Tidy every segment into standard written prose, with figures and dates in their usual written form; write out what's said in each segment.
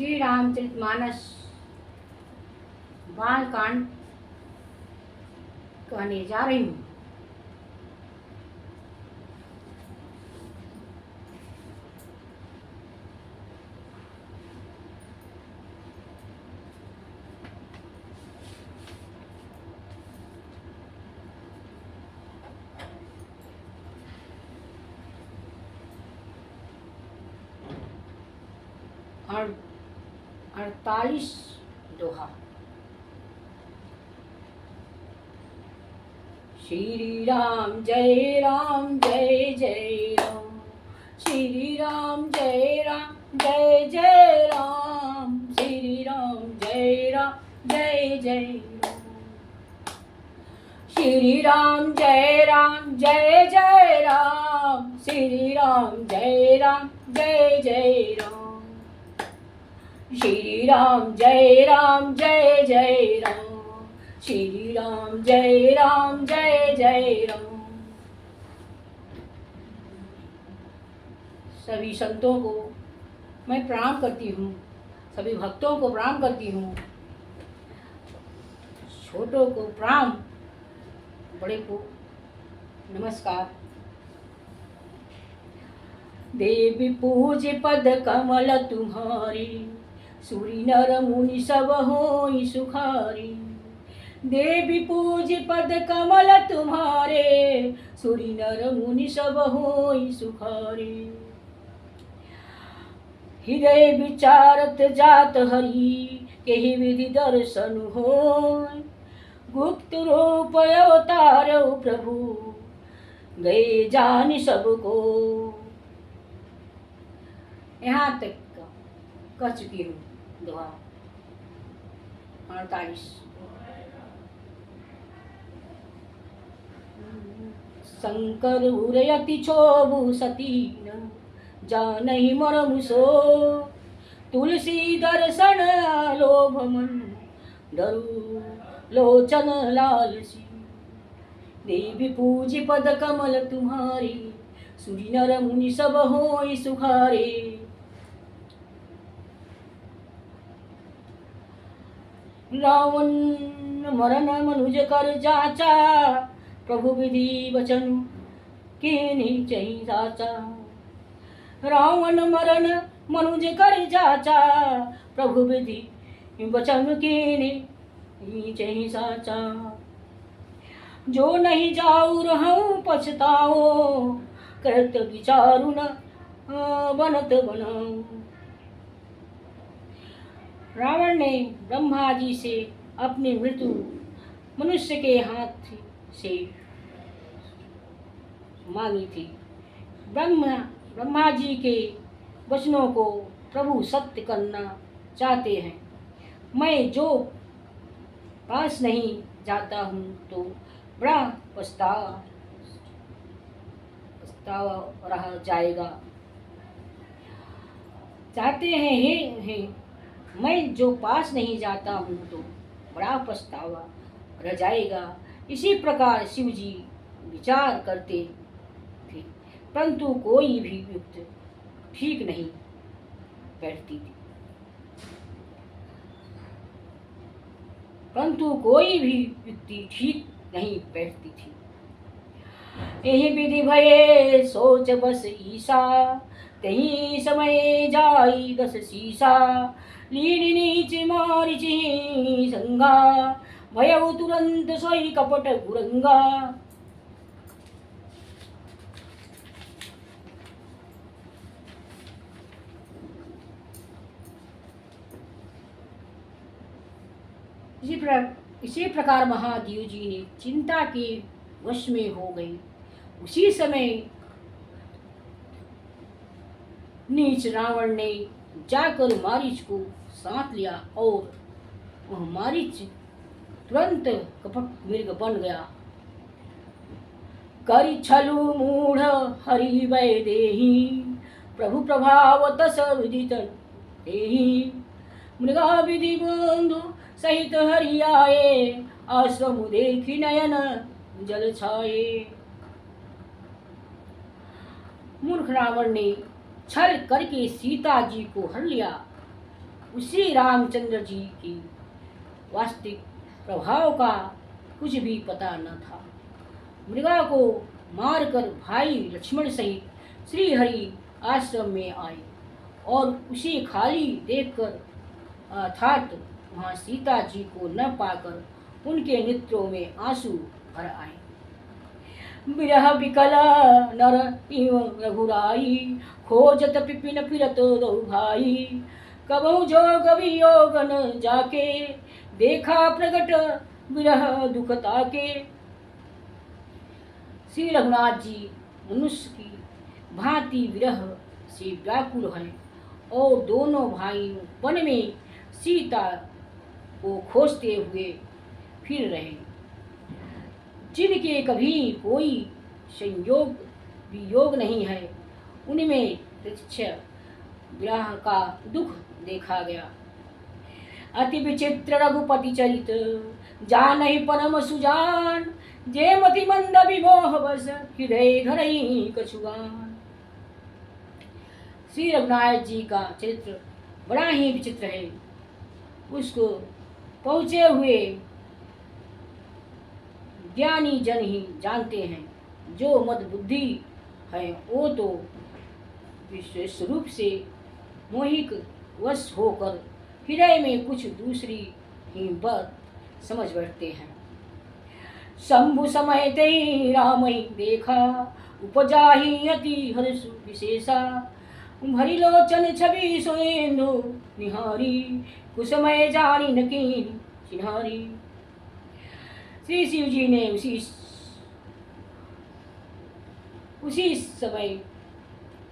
श्री रामचरितमानस बालकांड कहने जा रही हूँ। और 48 दोहा। श्री राम जय जय राम, श्री राम जय जय राम, श्री राम जय जय राम, श्री राम जय जय राम, श्री राम जय जय राम, श्री राम जय जय राम, श्री राम जय जय राम। सभी संतों को मैं प्रणाम करती हूँ, सभी भक्तों को प्रणाम करती हूँ। छोटों को प्रणाम, बड़े को नमस्कार। देवी पूज पद कमल तुम्हारी, सूरी नर मुनि सब होई सुखारी। देवी पूज पद कमल तुम्हारे, सूरी नर मुनि सब होई सुखारी। हृदय विचारत जात हरि, केहि विधि दर्शन होय। गुप्त रूप अवतार प्रभु, गए जान सबको। यहाँ तक कह चुकी हूँ दोहा 48। शंकर उरयति क्षोभु सतीन, जानहि मरमु सो। तुलसी दर्शन लोभ मन, डरु लोचन लालसी। देवी पूज पद कमल तुम्हारी, सूरी नर मुनि सब होई सुखारे। रावण मरण मनुज कर जाचा, प्रभु विधि वचन कीन्ही चही साचा। रावण मरण मनुज कर जाचा, प्रभु विधि वचन कीन्ही चही साचा। जो नहीं जाऊ रहूं पछताओ, करत विचारु न बनत बनाऊं। रावण ने ब्रह्मा जी से अपनी मृत्यु मनुष्य के हाथ से मांगी थी। ब्रह्मा जी के वचनों को प्रभु सत्य करना चाहते हैं। मैं जो पास नहीं जाता हूँ तो बड़ा पछतावा रह जाएगा। चाहते हैं हे मैं जो पास नहीं जाता हूँ तो बड़ा पछतावा रह जाएगा। इसी प्रकार शिव जी विचार करते थे, परंतु कोई भी युक्ति ठीक नहीं बैठती थी। परंतु कोई भी युक्ति ठीक नहीं बैठती थी। यही विधि भये सोच बस ईसा, तही समय जाई दस सीसा। लीन नीच मारिचि संगा, भयउ तुरंत सोई कपट गुरंगा। इसी प्रकार महादेव जी ने चिंता के वश में हो गए। उसी समय नीच रावण ने जाकर मारीच को साथ लिया और वह मारीच तुरंत कपट मृग बन गया। करि छलु मूढ़ हरि वै देहि, प्रभु प्रभाव तस विदित देहि। मृगा विधि बंधु सहित हरि आए, आश्रम देखी नयन जल छाए। मूर्ख रावण ने छल करके सीता जी को हर लिया उसी रामचंद्र जी की वास्तविक प्रभाव का कुछ भी पता न था। मृगा को मारकर भाई लक्ष्मण सहित श्री हरि आश्रम में आए और उसे खाली देखकर अर्थात वहाँ सीता जी को न पाकर उनके नेत्रों में आंसू भर आए। विरह विकल नर इव रघुराई, खोजत पिपिन फिरत दो भाई। कबहु जोग वियोग न जाके, देखा प्रगट विरह दुख ताके। श्री रघुनाथ जी मनुष्य की भांति विरह से व्याकुल हैं और दोनों भाई वन में सीता को खोजते हुए फिर रहे, जिनके कभी कोई संयोग वियोग नहीं है, उनमें प्रत्यक्ष विरह का दुख देखा गया। अति विचित्र रघुपति चरित, जानहि परम सुजान। जे मति मंद विमोह बस, हृदय धरई कछुआन। श्री रघुनाथ जी का चरित्र बड़ा ही विचित्र है। उसको पहुँचे हुए ज्ञानी जन ही जानते हैं। जो मद बुद्धि है वो तो विशेष रूप से मोहिक वश होकर हृदय में कुछ दूसरी ही बात समझ बैठते हैं। शंभु समय ते राम ही देखा, उपजा ही अति हर्ष विशेषा। भरी लोचन छवि सोएंदु निहारी, कुसमय जानी न कीन चिन्हारी। श्री शिव जी ने उसी समय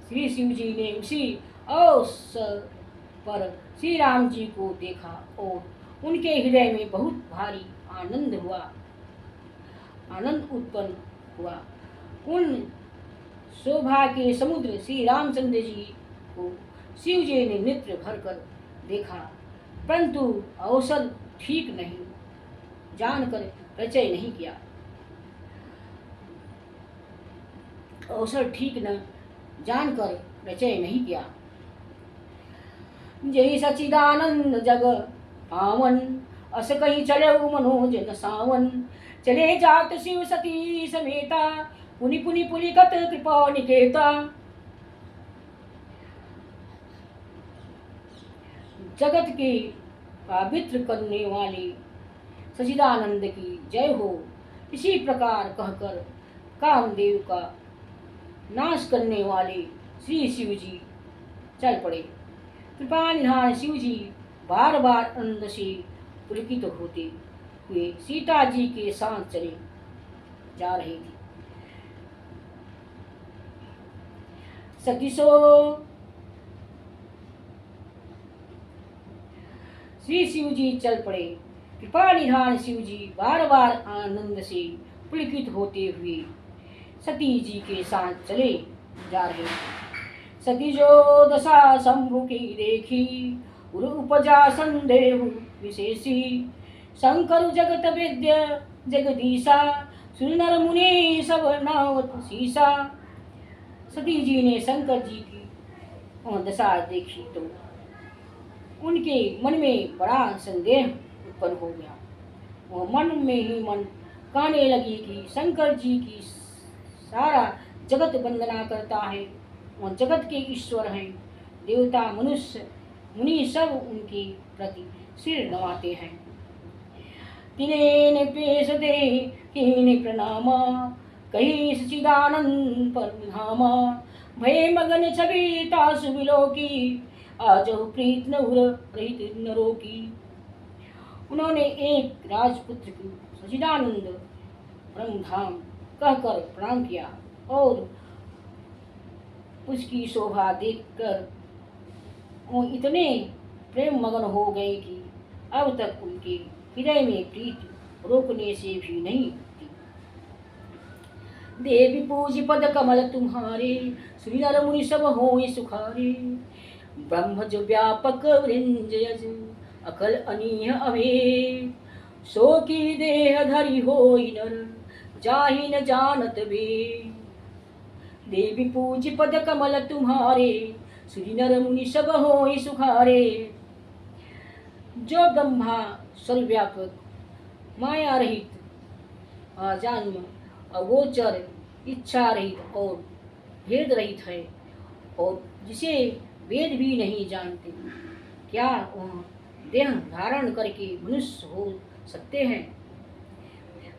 श्री शिव जी ने उसी अवसर पर श्री राम जी को देखा और उनके हृदय में बहुत भारी आनंद उत्पन्न हुआ। उन शोभा के समुद्र श्री रामचंद्र जी को शिव जी ने नेत्र भरकर देखा, परंतु अवसर ठीक नहीं जानकर प्रचय नहीं किया। अवसर ठीक न जानकर प्रचय नहीं किया। जय सचिदानंद जग पावन, अस कहीं चले मनोज न सावन। चले जात शिव सती समेता, पुनि पुनि पुलिकत कृपा निकेता। जगत के पवित्र करने वाले सचिदानंद की जय हो। इसी प्रकार कहकर कामदेव का नाश करने वाले श्री शिव जी चल पड़े। कृपा निधान शिव जी बार बार आनंद से पुलकित होते हुए सीता जी के साथ चले जा रहे थे। सतीसो श्री शिव जी चल पड़े। कृपा निधान शिव जी बार बार आनंद से पुलकित होते हुए सती जी के साथ चले जा रहे। सती जो दशा शंभु की देखी, उर उपजा संदेह विशेषी। शंकर जगत विद्य जगदीशा, सुन नर मुनि सब नावत शीशा। सती जी ने शंकर जी की दशा देखी तो उनके मन में बड़ा संदेह उत्पन्न हो गया। वह मन में ही मन कहने लगी कि शंकर जी की सारा जगत वंदना करता है, वह जगत के ईश्वर हैं। देवता मनुष्य मुनि सब उनके प्रति सिर नवाते हैं। तिने पेश दे कीने प्रणामा, कही सचिदानंद पर धामा। भय मगन छवि तासु विलोकी, आज प्रीत नहुर रहित नरो की। उन्होंने एक राजपुत्र को सचिदानंद ब्रह्मधाम कहकर प्रणाम किया और उसकी शोभा देखकर वो इतने प्रेम मगन हो गए कि अब तक उनके हृदय में प्रीत रोकने से भी नहीं थी। देवी पूजी पद कमल तुम्हारे, श्री नर मुनि सब होए सुखारे। ब्रह्मज व्यापक वृंजयज, अकल अनीह अभेद। सो की देह धरि होई नर, जाहि न जानत वेद। देवी पूज पद कमल तुम्हारे, श्री नर मुनि सब होई सुखारे। जो ब्रह्मा सर्वव्यापक, माया रहित, अजन्म, अगोचर, इच्छा रहित और भेद रहित है, और जिसे वेद भी नहीं जानते, क्या वह देह धारण करके मनुष्य हो सकते हैं?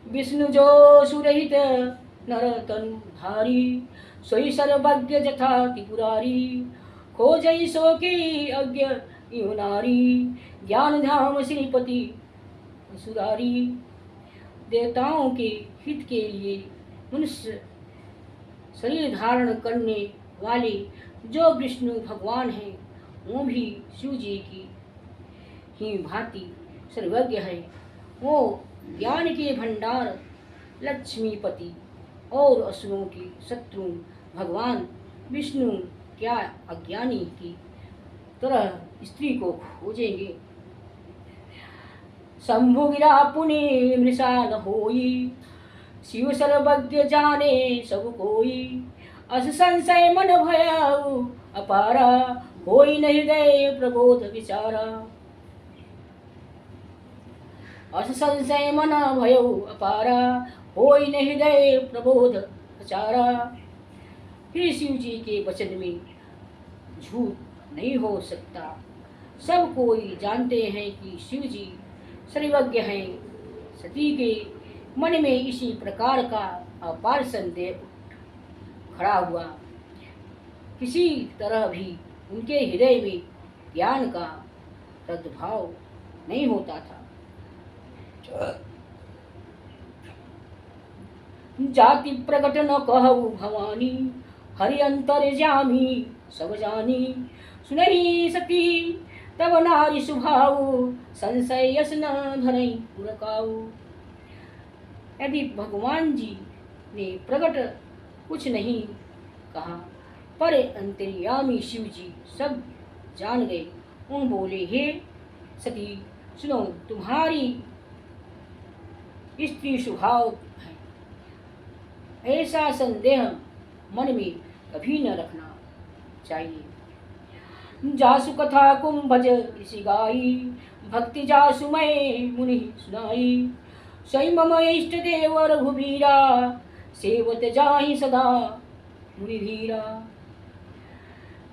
विष्णु जो सुरहित नर तनुधारी, सोई सर्वज्ञ जथा त्रिपुरारी, खोजई सो की अज्ञ इव नारी, ज्ञान धाम श्रीपति सुरारी। देवताओं के हित के लिए मनुष्य शरीर धारण करने वाले जो विष्णु भगवान हैं, वो भी शिव जी की ही भांति सर्वज्ञ है। वो ज्ञान के भंडार, लक्ष्मीपति और असुरों के शत्रु भगवान विष्णु क्या अज्ञानी की तरह स्त्री को खोजेंगे? शंभु गिरा पुनि मृषा न होई, शिव सर्वज्ञ जाने सब कोई। अस संशय मन भयाउ अपारा, होई न हृदय प्रबोध विचारा। अस संशय मन भयउ अपारा, होई न हृदय प्रबोध विचारा। फिर शिव जी के वचन में झूठ नहीं हो सकता। सब कोई जानते हैं कि शिव जी सर्वज्ञ हैं। सती के मन में इसी प्रकार का अपार संदेह खड़ा हुआ। किसी तरह भी उनके हृदय में ज्ञान का सद्भाव नहीं होता था। जाति प्रकट न कहु भवानी, हरि अंतर्यामी सब जानी। सुनहि सती तब नारी सुभाऊ, संशय यस न धरई पुरकाऊ। यदि भगवान जी ने प्रकट कुछ नहीं कहा, पर अंतर्यामी शिव जी सब जान गए। उन बोले, हे सती सुनो, तुम्हारी स्त्री स्वभाव है, ऐसा संदेह मन में कभी न रखना चाहिए। जासु कथा कुंभज ऋषि गाई, भक्ति जासु मैं मुनि सुनाई। स्वयं मम इष्ट देव रघुबीरा, सेवत जाहि सदा मुनि धीरा।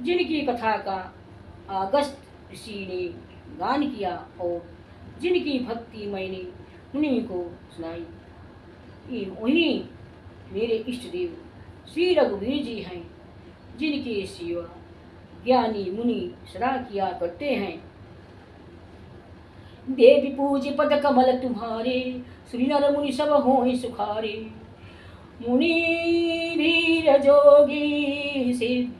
जिनकी कथा का अगस्त ऋषि ने गान किया और जिनकी भक्ति मैंने मुनि को सुनाई, वही मेरे इष्ट देव श्री रघुवीर जी हैं, जिनके सेवा ज्ञानी मुनि सदा किया करते हैं। देवी पूज पद कमल तुम्हारे, श्री नर मुनि सब हों सुखारे। मुनि धीर जोगी सिद्ध,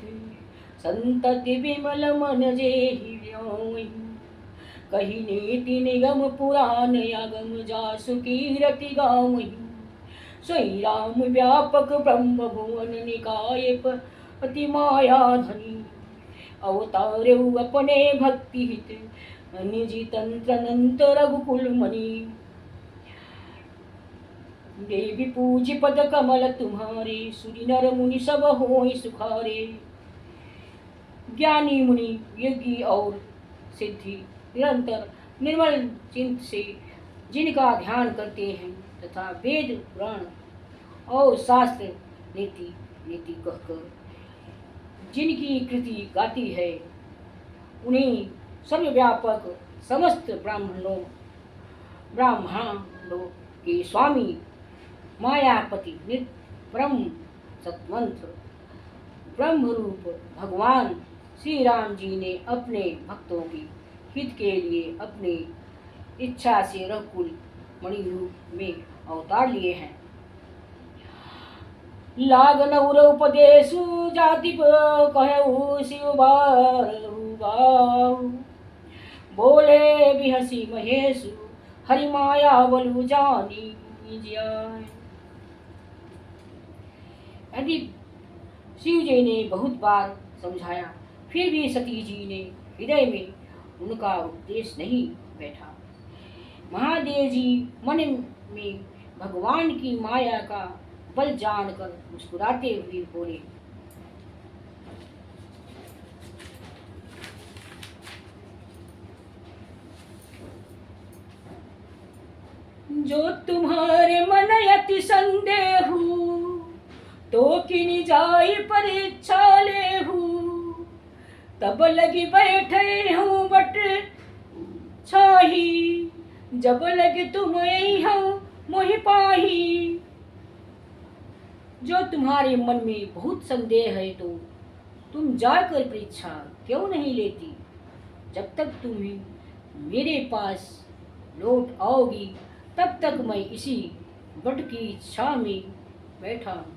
संतति विमल मन जेहि व्योमहि। कही नीति निगम पुराण आगम, जासु कीरति गावहि। सोई राम व्यापक ब्रह्म भुवन निकाय, अति माया धनी। अवतारे अपने भक्ति हित, निजी तंत्र अनंत रघुकुल मणि। देवी पूज पद कमल तुम्हारे, सुरी नर मुनि सब हों सुखारे। ज्ञानी मुनि यज्ञ और सिद्धि निरंतर निर्मल चिंत से जिनका ध्यान करते हैं, तथा वेद पुराण और शास्त्र नीति नीति कहकर जिनकी कृति गाती है, उन्हें सर्वव्यापक समस्त ब्राह्मणों के स्वामी मायापति नित्य ब्रह्म सत्वंत ब्रह्म रूप भगवान श्री राम जी ने अपने भक्तों के हित के लिए अपनी इच्छा से रघुकुल मणि रूप में अवतार लिए हैं। लागन उर उपदेशु जाति कहु शिव बाहु, बोले बिहसी महेशु हरि माया बलु जानी जाय। यदि शिव जी ने बहुत बार समझाया, फिर भी सती जी ने हृदय में उनका उपदेश नहीं बैठा। महादेव जी मन में भगवान की माया का बल जानकर मुस्कुराते हुए बोले, जो तुम्हारे मन अति संदेह तो किन जाई परीक्षा लेहू, तब लगी बैठे हूँ बट छाही, जब लगे तुम हूँ मोहि पाही। जो तुम्हारे मन में बहुत संदेह है तो तुम जाकर परीक्षा क्यों नहीं लेती, जब तक तुम मेरे पास लौट आओगी तब तक मैं इसी बट की छाह में बैठा हूँ।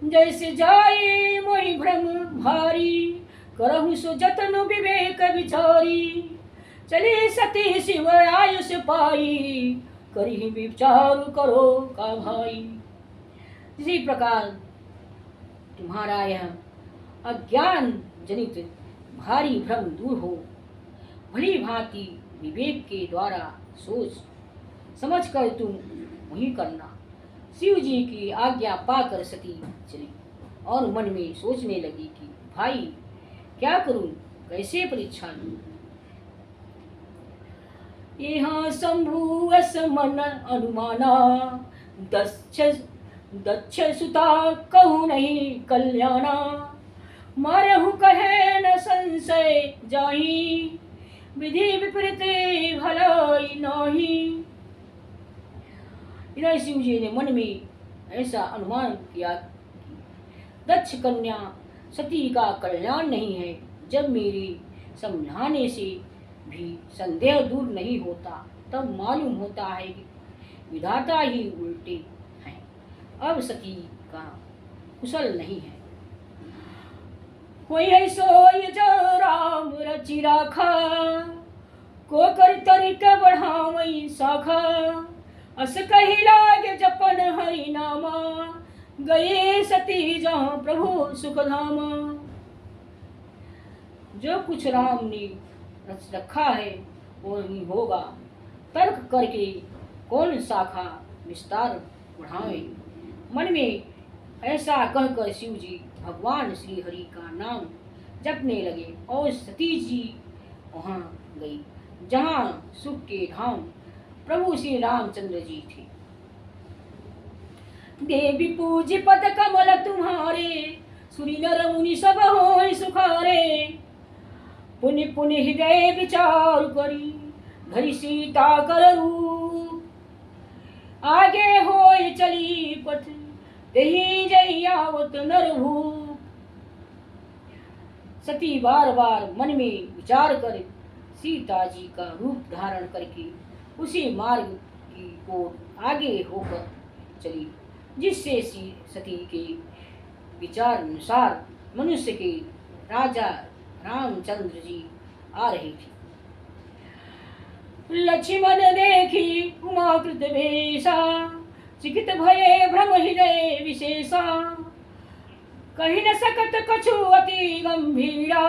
जैसे जाए मोहि भ्रम भारी, करहु सो जतन विवेक विचारी, चली सती शिव आयुष पाई, करी विचार करो का भाई। इसी प्रकार तुम्हारा यह अज्ञान जनित भारी भ्रम दूर हो, भली भांति विवेक के द्वारा सोच समझ कर तुम वही करना। शिव जी की आज्ञा पाकर सती चली और मन में सोचने लगी कि भाई क्या करूं, कैसे परीक्षा लूं। यहाँ शंभु अस मन अनुमाना, दक्ष सुता कहूँ नहीं कल्याणा, मरहु कहे न संशय जाही, विधि विपरीत भलाई नाही। इधर शिव जी ने मन में ऐसा अनुमान किया कि दक्ष कन्या सती का कल्याण नहीं है। जब मेरे समझाने से भी संदेह दूर नहीं होता तब मालूम होता है कि विधाता ही उल्टे हैं, अब सती का कुशल नहीं है। कोई है सोई जो राम रचि राखा, को कर तरिक बढ़ावई शाखा, अस कही लागे जपन हरि नामा, गए सती जहाँ प्रभु सुख धामा। जो कुछ राम ने रच रखा है वो नहीं होगा, तर्क करके कौन शाखा विस्तार बढ़ावे। मन में ऐसा कहकर शिव जी भगवान श्री हरि का नाम जपने लगे और सती जी वहाँ गई जहाँ सुख के धाम प्रभु श्री रामचंद्र जी थे। देवी पूज पद कमल तुम्हारे, सुरी नर मुनि सब होय सुखारे, पुनि पुनि हृदय विचार करी, धरि सीता कर रूप, आगे होय चली पथ, देहि जई आवत नर भूप। सती बार बार मन में विचार कर सीता जी का रूप धारण करके उसी मार्ग की ओर आगे होकर चली, जिससे सती के विचार अनुसार मनुष्य के राजा रामचंद्र जी आ रहे थे। लक्ष्मण देखी उमाकृत वेशा, चिकित भये भ्रम हृदय विशेषा, कही न सकत कछु अति गंभीरा,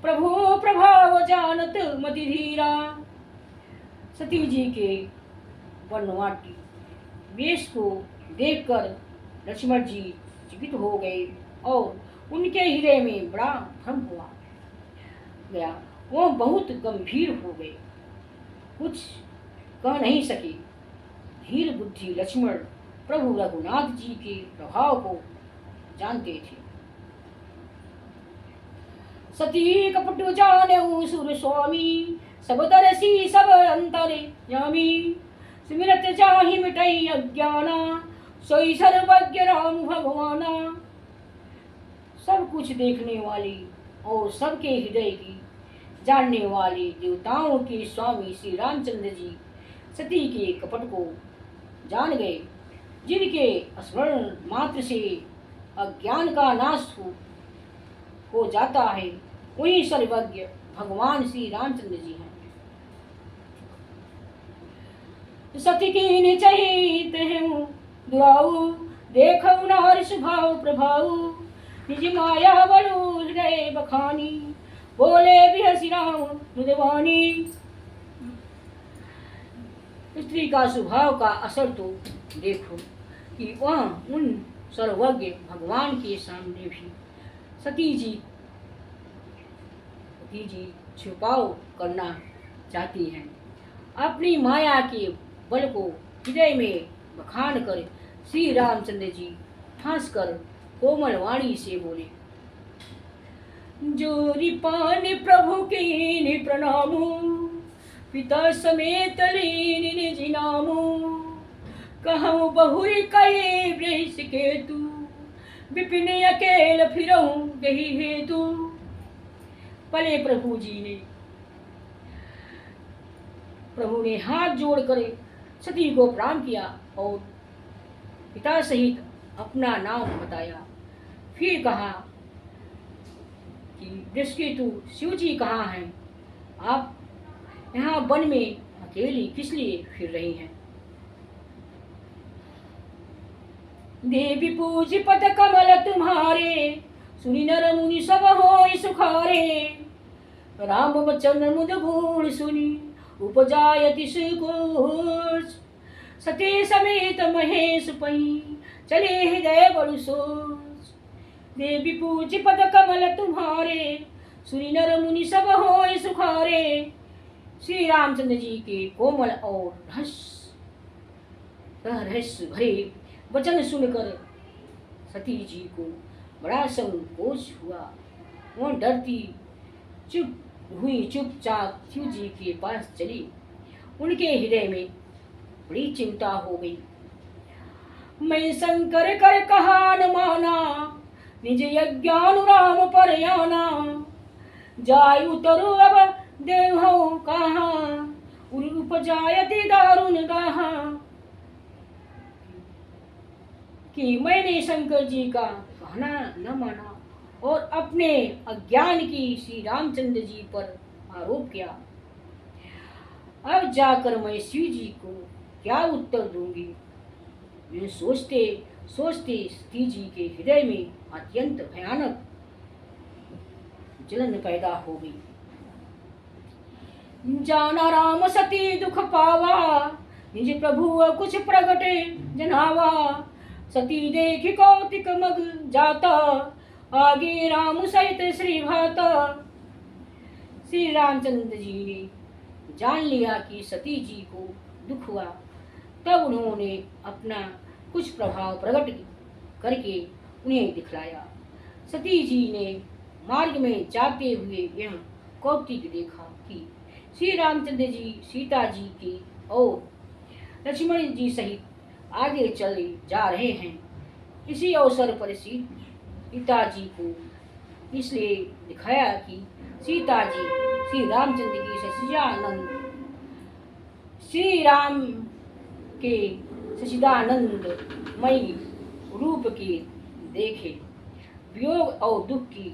प्रभु प्रभाव जानत मति धीरा। सती जी के वनवाटी वेश को देखकर लक्ष्मण जी चकित हो गए और उनके हृदय में बड़ा भ्रम हुआ गया। वो बहुत गंभीर हो गए, कुछ कह नहीं सके। धीर बुद्धि लक्ष्मण प्रभु रघुनाथ जी के प्रभाव को जानते थे। सती कपट जाने सुर स्वामी, सब दरसी सब अंतरे यामी, सिमरत जाहि मिटई अज्ञाना, सोई सर्वज्ञ राम भगवाना। सब कुछ देखने वाली और सबके हृदय की जानने वाले देवताओं के स्वामी श्री रामचंद्र जी सती के कपट को जान गए। जिनके स्मरण मात्र से अज्ञान का नाश हो जाता है, वही सर्वज्ञ भगवान श्री रामचंद्र जी हैं। सती की चाहित है दुआऊ, देखो नार स्वभाव प्रभाऊ, निज माया बलू हृदय बखानी, बोले भी हसी राम मृदवानी। स्त्री का स्वभाव का असर तो देखो कि वह उन सर्वज्ञ भगवान के सामने भी सती जी छुपाव करना चाहती हैं अपनी माया के बल को हृदय में बखान कर श्री रामचंद्र जी हंस कर कोमल वाणी से बोले, जोरी पान प्रभु के प्रणामो, पिता समेत लीन निज नामो, कहूँ बहुरी कहे वृष केतु, विपिन अकेल फिरऊं गही हेतु। पले प्रभु ने हाथ जोड़कर सती को प्रणाम किया और पिता सहित अपना नाम बताया। फिर कहा कि वृषकेतु, शिव जी कहाँ हैं? आप यहाँ वन में अकेली किस लिए फिर रही हैं? देवी पूज पद कमल तुम्हारे, सुनी नर मुनि सब होय सुखारे। राम वचन मुद गुण सुनी, उपजायति सुकोच। सती समेत महेश पई, चले हृदय बड़ु सोच। देवी पूज पद कमल तुम्हारे, सुनी नर मुनि सब होय सुखारे। श्री रामचंद्र जी के कोमल और रहस्य भरे वचन सुनकर सती जी को बड़ा संकोच हुआ। वह डरती चुपचाप शिव जी के पास चली। उनके हृदय में बड़ी चिंता हो गई। मैं शंकर कर कहा न माना, निज यज्ञानुराम पर आना। जाय उतरु अब देवो कहाँ, उपजायति दारुण गाहा। कि मैंने शंकर जी का कहना न माना और अपने अज्ञान की श्री रामचंद्र जी पर आरोप किया। अब जाकर मैं शिव जी को क्या उत्तर दूंगी? मैं सोचते सोचते सती जी के हृदय में अत्यंत भयानक जलन पैदा हो गई। जाना राम सती दुख पावा, निज प्रभु कुछ प्रगटे जनावा। सती देख कौतिक मग जाता, आगे राम सहित श्री भाता। श्री रामचंद्र जी ने जान लिया कि सती जी को दुख हुआ। तब उन्होंने अपना कुछ प्रभाव प्रकट करके उन्हें दिखलाया। सती जी ने मार्ग में जाते हुए यह कौतिक देखा कि श्री रामचंद्र जी सीता जी की और लक्ष्मण जी सहित आगे चले जा रहे हैं। इसी अवसर पर सीता जी को इसलिए दिखाया कि सीता जी श्री रामचंद्र की श्री राम के सच्चिदानंदमयी रूप के देखे। वियोग और दुख की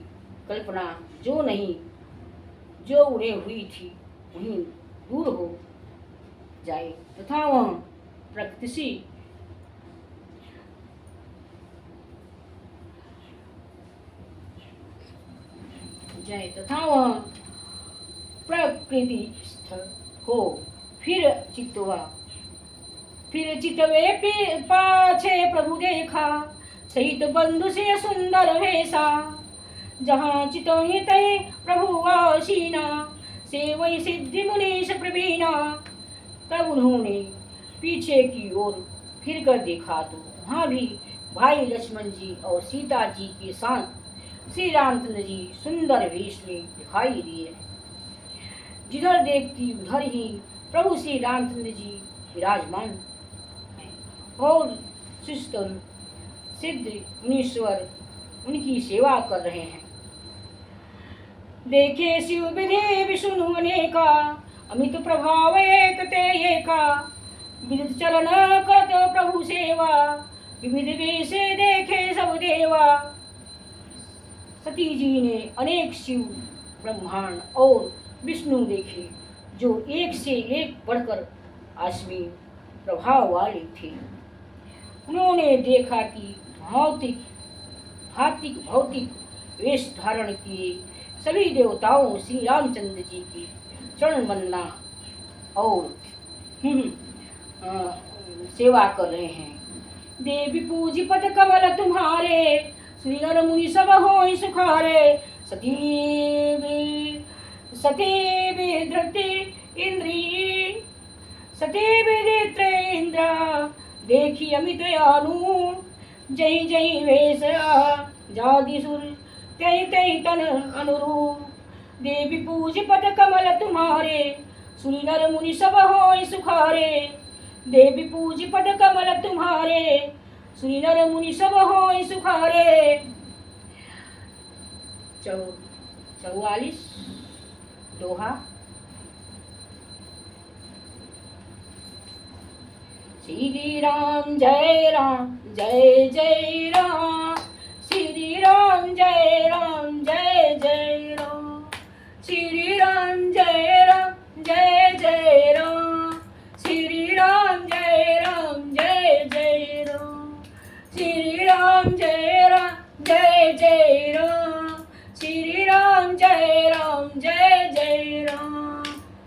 कल्पना जो उन्हें हुई थी वहीं दूर हो जाए तथा वह प्रकृति प्रकृतिस्थ हो। फिर चितवे पाछे प्रभु देखा, सहित बंधु से सुंदर वेशा। जहाँ चितहि तहि प्रभु आसीना, सेवई सिद्धि मुनीश प्रवीणा। तब उन्होंने पीछे की ओर फिर कर देखा तो वहाँ भी भाई लक्ष्मण जी और सीता जी के साथ श्री रामचंद्र जी सुंदर वेश में दिखाई दिए। जिधर देखती उधर ही प्रभु श्री रामचंद्र जी विराजमान हैं और सिद्ध मुनीश्वर उनकी सेवा कर रहे हैं। देखे शिव विधि विष्णु अनेका, अमित प्रभाव एक ते एका। विविध चरण करत प्रभु सेवा, विविध वेश देखे सब देवा। सती जी ने अनेक शिव ब्रह्मांड और विष्णु देखे जो एक से एक बढ़कर आसमी प्रभाव वाले थे। उन्होंने देखा कि भौतिक वेश धारण किए सभी देवताओं श्री रामचंद्र जी की चरण वंदना और सेवा कर रहे हैं। देवी पूजी पद कमल तुम्हारे, श्री नर मुनि सब होय सुखारे। सती धृति इंद्री सती विदित्र इंद्र देखी अमित अनु जय जय वेश जादि सुर तय तय तन अनुरूप देवी पूज पद कमल तुम्हारे सुरी नर मुनि सब होय सुखारे देवी पूज पद कमल तुम्हारे सुरी नर मुनि सब होय सुखारे। 44 दोहा। श्री राम जय जय राम, श्री राम जय राम।